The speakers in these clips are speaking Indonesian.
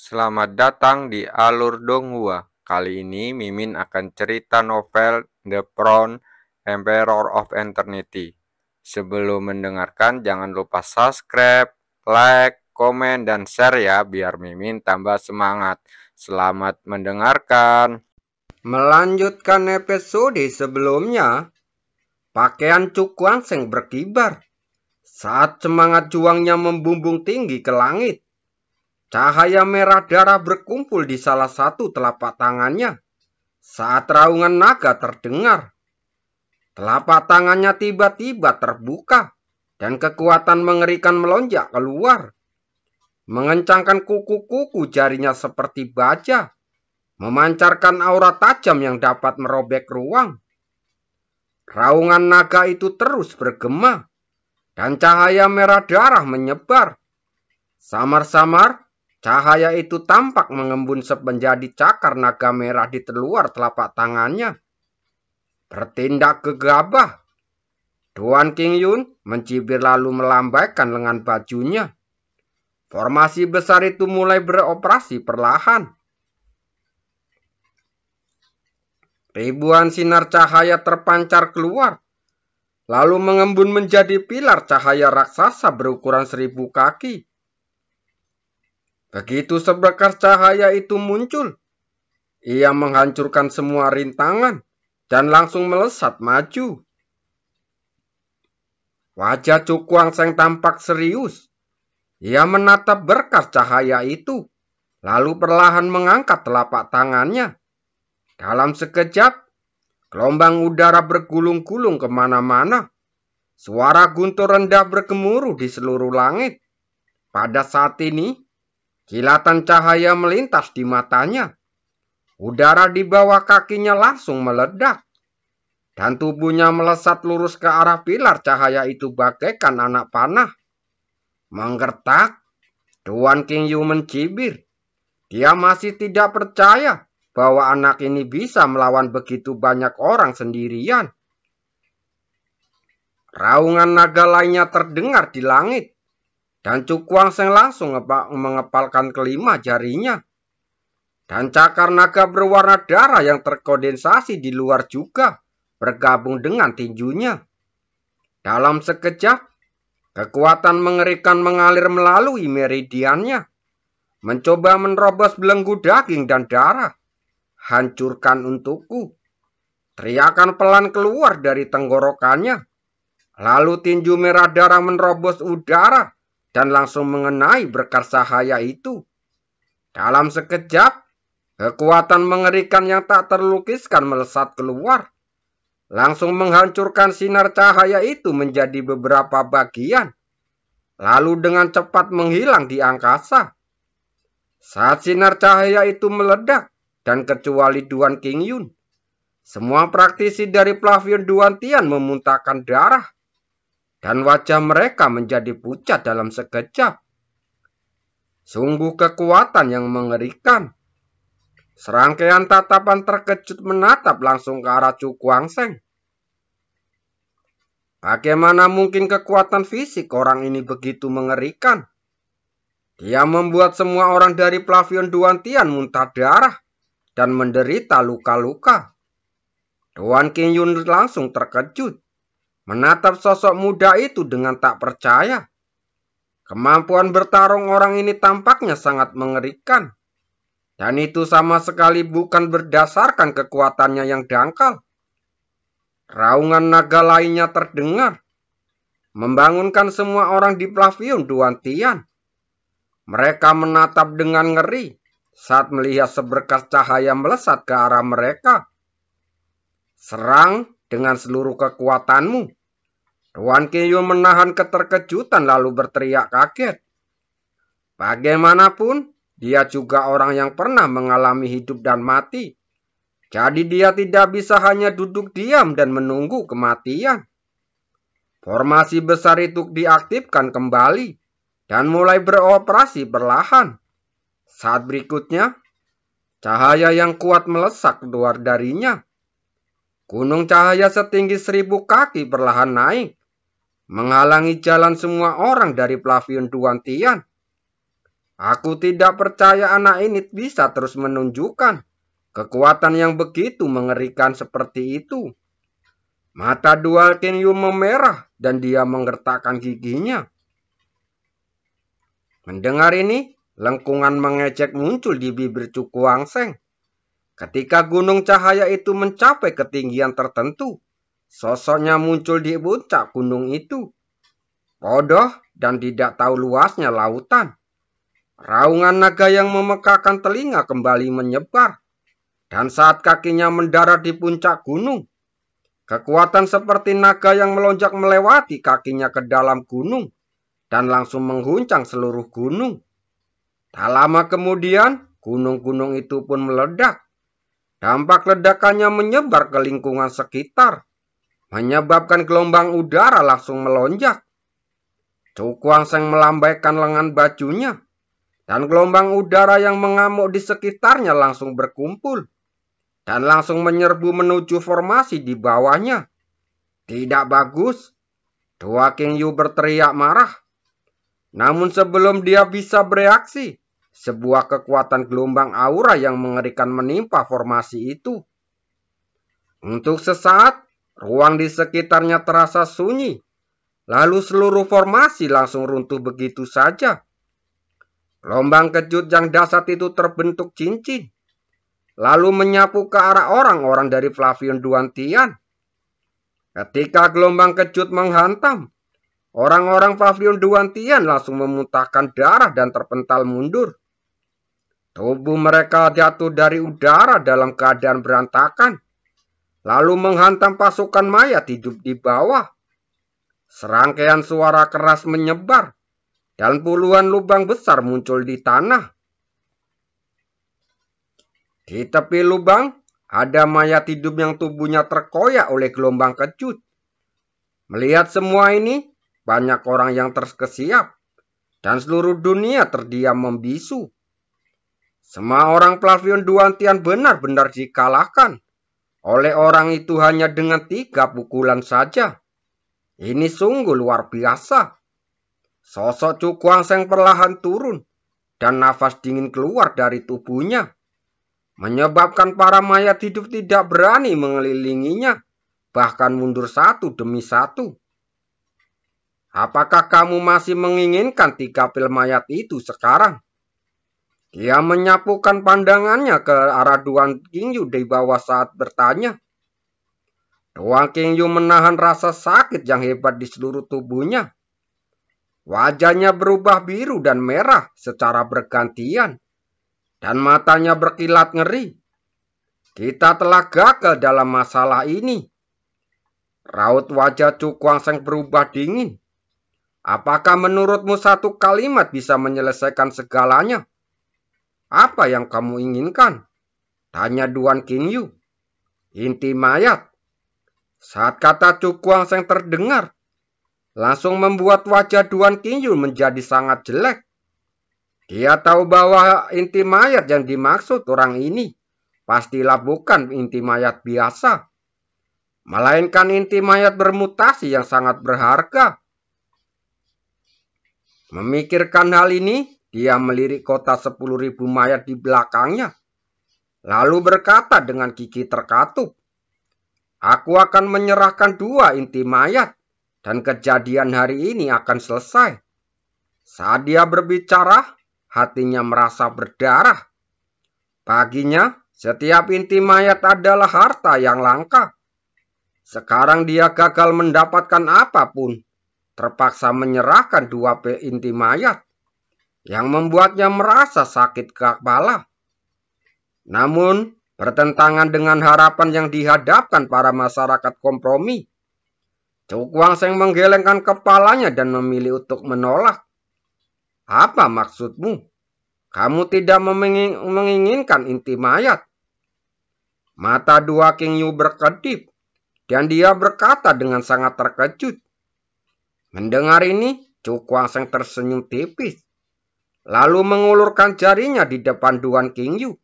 Selamat datang di Alur Donghua. Kali ini Mimin akan cerita novel The Crown, Emperor of Eternity. Sebelum mendengarkan, jangan lupa subscribe, like, komen, dan share ya, biar Mimin tambah semangat. Selamat mendengarkan. Melanjutkan episode sebelumnya, pakaian Cuk Wangseng berkibar saat semangat juangnya membumbung tinggi ke langit. Cahaya merah darah berkumpul di salah satu telapak tangannya saat raungan naga terdengar. Telapak tangannya tiba-tiba terbuka dan kekuatan mengerikan melonjak keluar, mengencangkan kuku-kuku jarinya seperti baja, memancarkan aura tajam yang dapat merobek ruang. Raungan naga itu terus bergema, dan cahaya merah darah menyebar. Samar-samar, cahaya itu tampak mengembun menjadi cakar naga merah di luar telapak tangannya. Bertindak gegabah, Tuan King Yun mencibir lalu melambaikan lengan bajunya. Formasi besar itu mulai beroperasi perlahan. Ribuan sinar cahaya terpancar keluar, lalu mengembun menjadi pilar cahaya raksasa berukuran 1000 kaki. Begitu seberkas cahaya itu muncul, ia menghancurkan semua rintangan dan langsung melesat maju. Wajah Cuk Wangseng tampak serius. Ia menatap berkas cahaya itu, lalu perlahan mengangkat telapak tangannya. Dalam sekejap, gelombang udara bergulung-gulung kemana-mana. Suara guntur rendah bergemuruh di seluruh langit. Pada saat ini, kilatan cahaya melintas di matanya. Udara di bawah kakinya langsung meledak. Dan tubuhnya melesat lurus ke arah pilar cahaya itu bagaikan anak panah. Menggertak, Tuan King Yu mencibir. Dia masih tidak percaya bahwa anak ini bisa melawan begitu banyak orang sendirian. Raungan naga lainnya terdengar di langit, dan Cuk Wangseng langsung mengepalkan kelima jarinya. Dan cakar naga berwarna darah yang terkondensasi di luar juga bergabung dengan tinjunya. Dalam sekejap, kekuatan mengerikan mengalir melalui meridiannya, mencoba menerobos belenggu daging dan darah. Hancurkan untukku. Teriakan pelan keluar dari tenggorokannya. Lalu tinju merah darah menerobos udara dan langsung mengenai berkas cahaya itu. Dalam sekejap, kekuatan mengerikan yang tak terlukiskan melesat keluar. Langsung menghancurkan sinar cahaya itu menjadi beberapa bagian. Lalu dengan cepat menghilang di angkasa. Saat sinar cahaya itu meledak, dan kecuali Tuan King Yun, semua praktisi dari Plavion Duan Tian memuntahkan darah, dan wajah mereka menjadi pucat dalam sekejap. Sungguh kekuatan yang mengerikan. Serangkaian tatapan terkejut menatap langsung ke arah Cuk Wangseng. Bagaimana mungkin kekuatan fisik orang ini begitu mengerikan? Dia membuat semua orang dari Plavion Duan Tian muntah darah dan menderita luka-luka. Tuan King Yun langsung terkejut, menatap sosok muda itu dengan tak percaya. Kemampuan bertarung orang ini tampaknya sangat mengerikan. Dan itu sama sekali bukan berdasarkan kekuatannya yang dangkal. Raungan naga lainnya terdengar, membangunkan semua orang di Plavion Duan Tian. Mereka menatap dengan ngeri saat melihat seberkas cahaya melesat ke arah mereka. Serang dengan seluruh kekuatanmu. Tuan King Yun menahan keterkejutan lalu berteriak kaget. Bagaimanapun, dia juga orang yang pernah mengalami hidup dan mati. Jadi dia tidak bisa hanya duduk diam dan menunggu kematian. Formasi besar itu diaktifkan kembali dan mulai beroperasi perlahan. Saat berikutnya, cahaya yang kuat melesak keluar darinya. Gunung cahaya setinggi 1000 kaki perlahan naik, menghalangi jalan semua orang dari Plavion Duan Tian. Aku tidak percaya anak ini bisa terus menunjukkan kekuatan yang begitu mengerikan seperti itu. Mata dua Kinyu memerah dan dia menggertakkan giginya. Mendengar ini, lengkungan mengecek muncul di bibir Cuku Wangseng. Ketika gunung cahaya itu mencapai ketinggian tertentu, sosoknya muncul di puncak gunung itu. Bodoh dan tidak tahu luasnya lautan. Raungan naga yang memekakan telinga kembali menyebar. Dan saat kakinya mendarat di puncak gunung, kekuatan seperti naga yang melonjak melewati kakinya ke dalam gunung dan langsung mengguncang seluruh gunung. Tak lama kemudian, gunung-gunung itu pun meledak. Dampak ledakannya menyebar ke lingkungan sekitar, menyebabkan gelombang udara langsung melonjak. Cuku Wangseng melambaikan lengan bajunya, dan gelombang udara yang mengamuk di sekitarnya langsung berkumpul, dan langsung menyerbu menuju formasi di bawahnya. Tidak bagus, Dua Kinyu berteriak marah. Namun sebelum dia bisa bereaksi, sebuah kekuatan gelombang aura yang mengerikan menimpa formasi itu. Untuk sesaat, ruang di sekitarnya terasa sunyi. Lalu seluruh formasi langsung runtuh begitu saja. Gelombang kejut yang dahsyat itu terbentuk cincin, lalu menyapu ke arah orang-orang dari Flavion Duantian. Ketika gelombang kejut menghantam, orang-orang Flavion Duantian langsung memuntahkan darah dan terpental mundur. Tubuh mereka jatuh dari udara dalam keadaan berantakan, lalu menghantam pasukan mayat hidup di bawah. Serangkaian suara keras menyebar, dan puluhan lubang besar muncul di tanah. Di tepi lubang, ada mayat hidup yang tubuhnya terkoyak oleh gelombang kejut. Melihat semua ini, banyak orang yang terkesiap, dan seluruh dunia terdiam membisu. Semua orang Flavion Duantian benar-benar dikalahkan oleh orang itu hanya dengan 3 pukulan saja. Ini sungguh luar biasa. Sosok Cuku Wangseng perlahan turun, dan nafas dingin keluar dari tubuhnya, menyebabkan para mayat hidup tidak berani mengelilinginya, bahkan mundur satu demi satu. Apakah kamu masih menginginkan 3 pil mayat itu sekarang? Dia menyapukan pandangannya ke arah Duan Qingyu di bawah saat bertanya. Duan Qingyu menahan rasa sakit yang hebat di seluruh tubuhnya. Wajahnya berubah biru dan merah secara bergantian, dan matanya berkilat ngeri. Kita telah gagal dalam masalah ini. Raut wajah Cuku Wangseng berubah dingin. Apakah menurutmu satu kalimat bisa menyelesaikan segalanya? Apa yang kamu inginkan? Tanya Duan Qingyu. Inti mayat. Saat kata Cuku Wangseng terdengar, langsung membuat wajah Duan Qingyu menjadi sangat jelek. Dia tahu bahwa inti mayat yang dimaksud orang ini pastilah bukan inti mayat biasa, melainkan inti mayat bermutasi yang sangat berharga. Memikirkan hal ini, dia melirik kotak 10.000 mayat di belakangnya, lalu berkata dengan gigi terkatup, "Aku akan menyerahkan 2 inti mayat, dan kejadian hari ini akan selesai." Saat dia berbicara, hatinya merasa berdarah. Baginya, setiap inti mayat adalah harta yang langka. Sekarang dia gagal mendapatkan apapun, terpaksa menyerahkan 2 inti mayat, yang membuatnya merasa sakit kepala. Namun, bertentangan dengan harapan yang dihadapkan para masyarakat kompromi, Cuku Wangseng menggelengkan kepalanya dan memilih untuk menolak. Apa maksudmu? Kamu tidak menginginkan inti mayat? Mata Dua Qingyu berkedip, dan dia berkata dengan sangat terkejut. Mendengar ini, Cuku Wangseng tersenyum tipis, lalu mengulurkan jarinya di depan Duan Qingyu.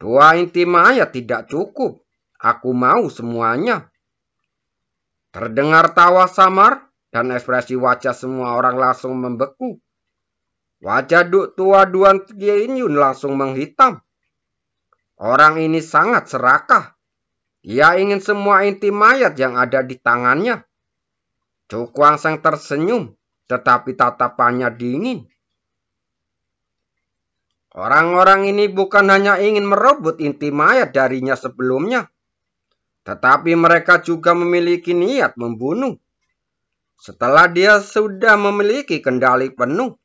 2 inti mayat tidak cukup. Aku mau semuanya. Terdengar tawa samar, dan ekspresi wajah semua orang langsung membeku. Wajah tua Duan Qianyun langsung menghitam. Orang ini sangat serakah. Dia ingin semua inti mayat yang ada di tangannya. Chu Guangsheng tersenyum, tetapi tatapannya dingin. Orang-orang ini bukan hanya ingin merebut inti mayat darinya sebelumnya, tetapi mereka juga memiliki niat membunuh. Setelah dia sudah memiliki kendali penuh,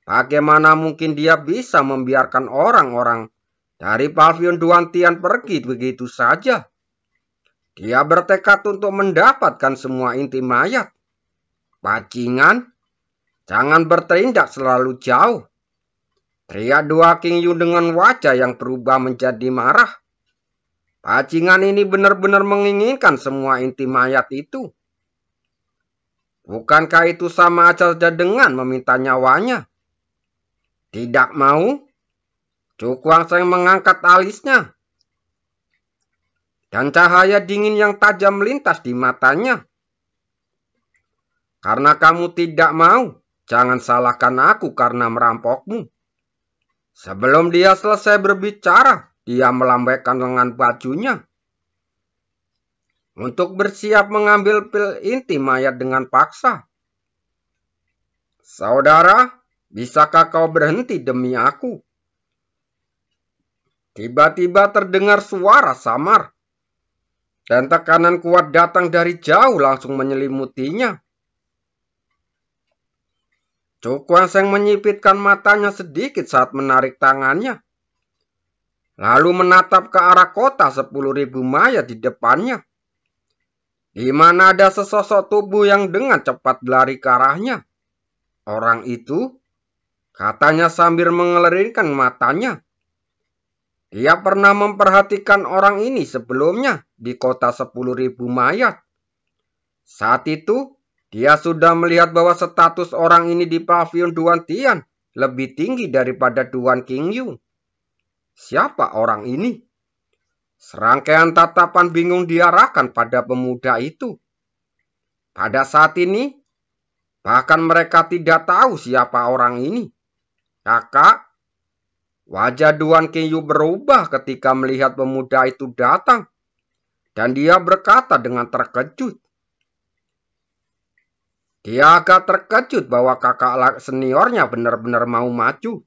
bagaimana mungkin dia bisa membiarkan orang-orang dari Pavilion Duantian pergi begitu saja? Dia bertekad untuk mendapatkan semua inti mayat. Bajingan, jangan bertindak selalu jauh. Teriak Dua Qianyun dengan wajah yang berubah menjadi marah. Bajingan ini benar-benar menginginkan semua inti mayat itu. Bukankah itu sama saja dengan meminta nyawanya? Tidak mau? Chu Guangsheng mengangkat alisnya. Dan cahaya dingin yang tajam melintas di matanya. Karena kamu tidak mau, jangan salahkan aku karena merampokmu. Sebelum dia selesai berbicara, dia melambaikan lengan bajunya untuk bersiap mengambil pil inti mayat dengan paksa. Saudara, bisakah kau berhenti demi aku? Tiba-tiba terdengar suara samar, dan tekanan kuat datang dari jauh langsung menyelimutinya. Chu Guangsheng menyipitkan matanya sedikit saat menarik tangannya, lalu menatap ke arah kota 10.000 mayat di depannya, di mana ada sesosok tubuh yang dengan cepat berlari ke arahnya. Orang itu, katanya sambil mengelilingkan matanya. Dia pernah memperhatikan orang ini sebelumnya di kota 10.000 mayat. Saat itu, dia sudah melihat bahwa status orang ini di Pavilion Duantian lebih tinggi daripada Duan Qianyun. Siapa orang ini? Serangkaian tatapan bingung diarahkan pada pemuda itu. Pada saat ini, bahkan mereka tidak tahu siapa orang ini. Kakak, wajah Duan Qianyun berubah ketika melihat pemuda itu datang. Dan dia berkata dengan terkejut. Dia agak terkejut bahwa kakak seniornya benar-benar mau maju.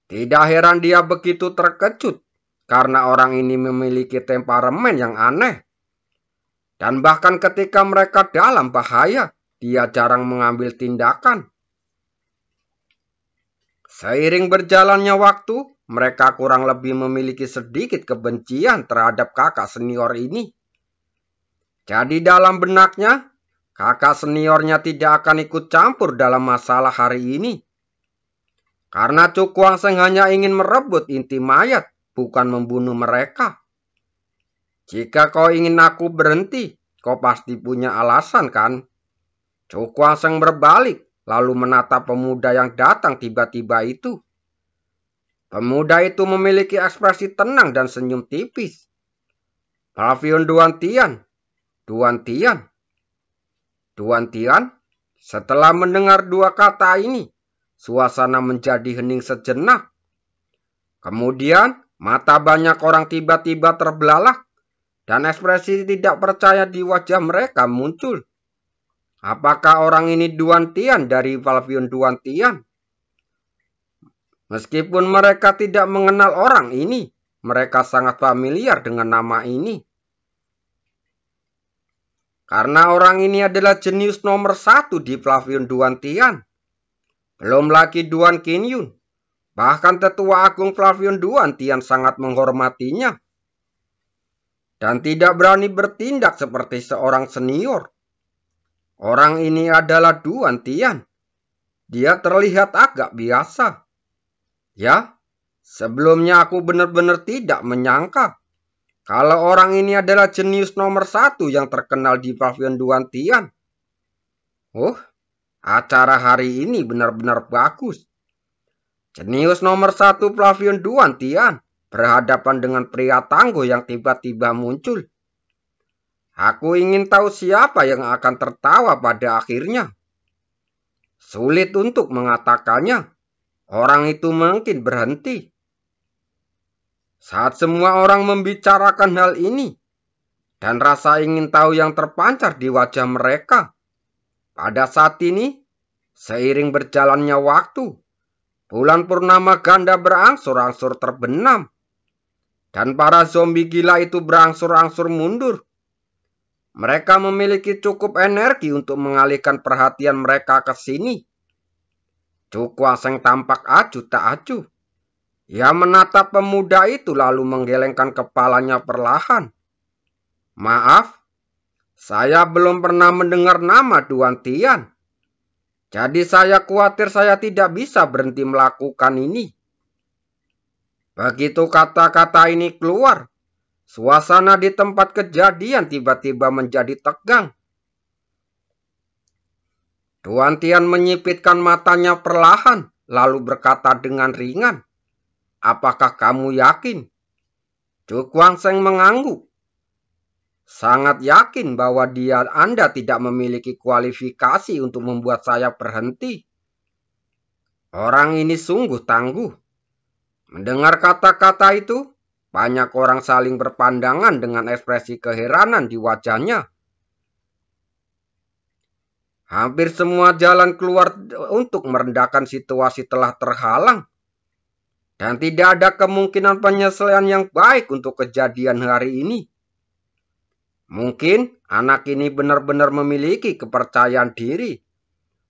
Tidak heran dia begitu terkejut, karena orang ini memiliki temperamen yang aneh. Dan bahkan ketika mereka dalam bahaya, dia jarang mengambil tindakan. Seiring berjalannya waktu, mereka kurang lebih memiliki sedikit kebencian terhadap kakak senior ini. Jadi dalam benaknya, kakak seniornya tidak akan ikut campur dalam masalah hari ini. Karena Chu Guangsheng hanya ingin merebut inti mayat, bukan membunuh mereka. Jika kau ingin aku berhenti, kau pasti punya alasan kan? Chu Guangsheng berbalik, lalu menatap pemuda yang datang tiba-tiba itu. Pemuda itu memiliki ekspresi tenang dan senyum tipis. Pavilion Duantian. Setelah mendengar dua kata ini, suasana menjadi hening sejenak. Kemudian, mata banyak orang tiba-tiba terbelalak, dan ekspresi tidak percaya di wajah mereka muncul. Apakah orang ini Duantian dari Pavilion Duantian? Meskipun mereka tidak mengenal orang ini, mereka sangat familiar dengan nama ini. Karena orang ini adalah jenius nomor 1 di Pavilion Duantian. Belum lagi Duan Qianyun. Bahkan tetua agung Pavilion Duantian sangat menghormatinya. Dan tidak berani bertindak seperti seorang senior. Orang ini adalah Duantian. Dia terlihat agak biasa. Ya, sebelumnya aku benar-benar tidak menyangka kalau orang ini adalah jenius nomor 1 yang terkenal di Pavilion Duantian. Oh, acara hari ini benar-benar bagus. Jenius nomor 1 Pavilion Duantian berhadapan dengan pria tangguh yang tiba-tiba muncul. Aku ingin tahu siapa yang akan tertawa pada akhirnya. Sulit untuk mengatakannya. Orang itu mungkin berhenti. Saat semua orang membicarakan hal ini, dan rasa ingin tahu yang terpancar di wajah mereka, pada saat ini, seiring berjalannya waktu, bulan purnama ganda berangsur-angsur terbenam, dan para zombie gila itu berangsur-angsur mundur. Mereka memiliki cukup energi untuk mengalihkan perhatian mereka ke sini. Cu Kuang-seng tampak acuh tak acuh. Ia menatap pemuda itu lalu menggelengkan kepalanya perlahan. Maaf, saya belum pernah mendengar nama Duan Tian. Jadi saya khawatir saya tidak bisa berhenti melakukan ini. Begitu kata-kata ini keluar, suasana di tempat kejadian tiba-tiba menjadi tegang. Duan Tian menyipitkan matanya perlahan, lalu berkata dengan ringan, "Apakah kamu yakin?" Cu Kuang-seng mengangguk. Sangat yakin bahwa Anda tidak memiliki kualifikasi untuk membuat saya berhenti. Orang ini sungguh tangguh. Mendengar kata-kata itu, banyak orang saling berpandangan dengan ekspresi keheranan di wajahnya. Hampir semua jalan keluar untuk merendahkan situasi telah terhalang. Dan tidak ada kemungkinan penyelesaian yang baik untuk kejadian hari ini. Mungkin anak ini benar-benar memiliki kepercayaan diri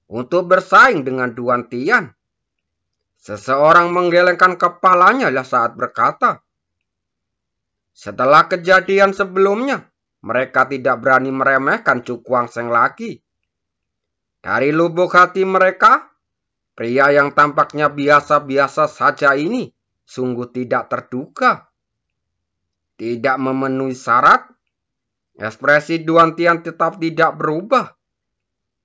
untuk bersaing dengan Duan Tian. Seseorang menggelengkan kepalanya saat berkata, setelah kejadian sebelumnya, mereka tidak berani meremehkan Cu Kuang-seng lagi. Dari lubuk hati mereka, pria yang tampaknya biasa-biasa saja ini sungguh tidak terduga. Tidak memenuhi syarat, ekspresi Duan Tian tetap tidak berubah.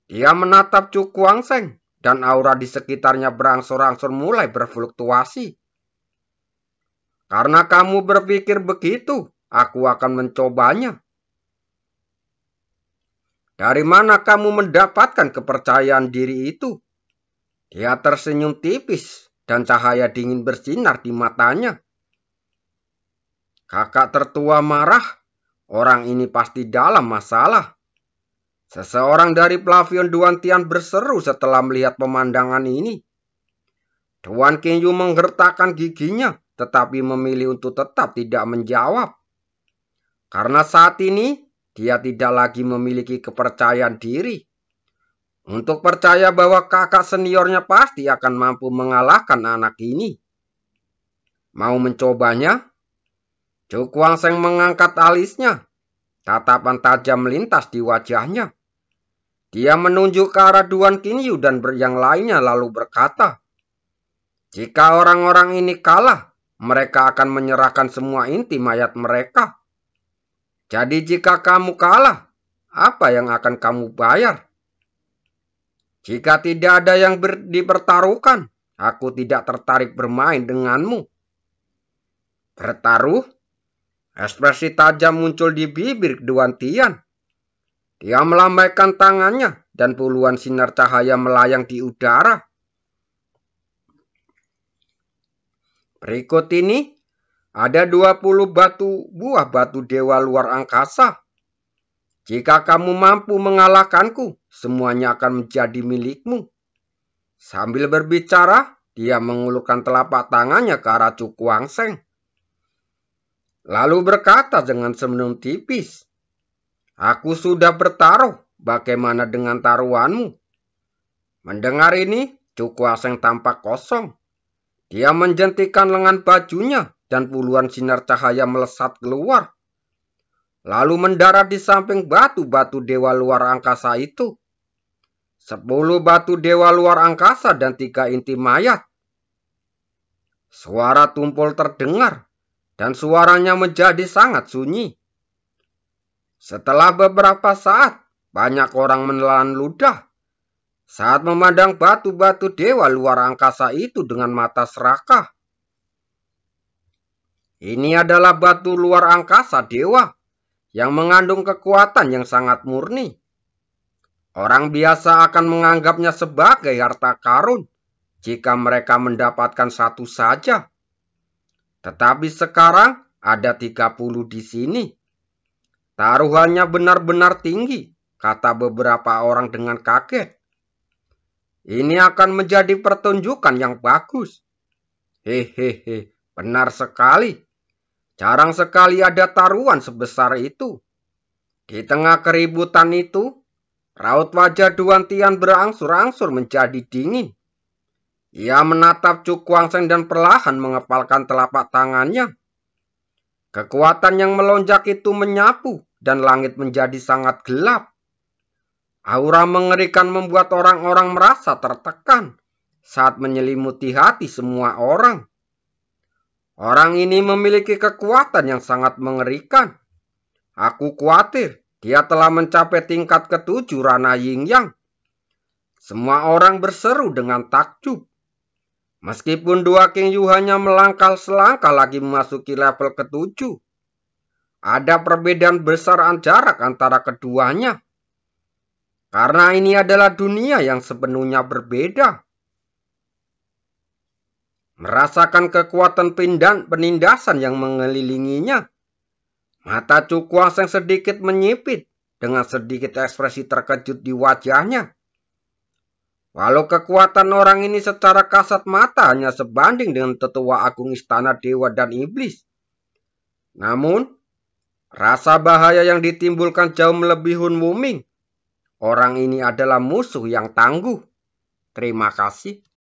Dia menatap Cu Kuang-seng dan aura di sekitarnya berangsur-angsur mulai berfluktuasi. Karena kamu berpikir begitu, aku akan mencobanya. Dari mana kamu mendapatkan kepercayaan diri itu? Dia tersenyum tipis dan cahaya dingin bersinar di matanya. Kakak tertua marah. Orang ini pasti dalam masalah. Seseorang dari Plavion Duan Tian berseru setelah melihat pemandangan ini. Duan Qingyu menggertakkan giginya, tetapi memilih untuk tetap tidak menjawab. Karena saat ini, dia tidak lagi memiliki kepercayaan diri. Untuk percaya bahwa kakak seniornya pasti akan mampu mengalahkan anak ini. Mau mencobanya? Cu Kuang-seng mengangkat alisnya. Tatapan tajam melintas di wajahnya. Dia menunjuk ke arah Duan Qingyu dan yang lainnya lalu berkata, jika orang-orang ini kalah, mereka akan menyerahkan semua inti mayat mereka. Jadi jika kamu kalah, apa yang akan kamu bayar? Jika tidak ada yang dipertaruhkan, aku tidak tertarik bermain denganmu. Bertaruh? Ekspresi tajam muncul di bibir Duan Tian. Dia melambaikan tangannya dan puluhan sinar cahaya melayang di udara. Berikut ini ada 20 buah batu dewa luar angkasa. Jika kamu mampu mengalahkanku, semuanya akan menjadi milikmu. Sambil berbicara, dia mengulurkan telapak tangannya ke arah Cu Kuang-seng. Lalu berkata dengan senyum tipis, aku sudah bertaruh, bagaimana dengan taruhanmu? Mendengar ini, Cu Kuang-seng tampak kosong. Dia menjentikan lengan bajunya dan puluhan sinar cahaya melesat keluar. Lalu mendarat di samping batu-batu dewa luar angkasa itu. 10 batu dewa luar angkasa dan 3 inti mayat. Suara tumpul terdengar dan suaranya menjadi sangat sunyi. Setelah beberapa saat, banyak orang menelan ludah saat memandang batu-batu dewa luar angkasa itu dengan mata serakah. Ini adalah batu luar angkasa dewa yang mengandung kekuatan yang sangat murni. Orang biasa akan menganggapnya sebagai harta karun jika mereka mendapatkan satu saja. Tetapi sekarang ada 30 di sini. Taruhannya benar-benar tinggi, kata beberapa orang dengan kaget. Ini akan menjadi pertunjukan yang bagus. Hehehe, benar sekali. Jarang sekali ada taruhan sebesar itu. Di tengah keributan itu, raut wajah Duan Tian berangsur-angsur menjadi dingin. Ia menatap Chu Guangsheng dan perlahan mengepalkan telapak tangannya. Kekuatan yang melonjak itu menyapu dan langit menjadi sangat gelap. Aura mengerikan membuat orang-orang merasa tertekan saat menyelimuti hati semua orang. Orang ini memiliki kekuatan yang sangat mengerikan. Aku khawatir dia telah mencapai tingkat ke-7 ranah Yin Yang. Semua orang berseru dengan takjub. Meskipun dua King Yu hanya melangkah selangkah lagi memasuki level ke-7, ada perbedaan besar jarak antara keduanya. Karena ini adalah dunia yang sepenuhnya berbeda. Merasakan kekuatan penindasan yang mengelilinginya, mata Chu Guangsheng sedikit menyipit dengan sedikit ekspresi terkejut di wajahnya. Walau kekuatan orang ini secara kasat mata hanya sebanding dengan tetua agung istana dewa dan iblis, namun rasa bahaya yang ditimbulkan jauh melebihi Hun Wuming. Orang ini adalah musuh yang tangguh. Terima kasih.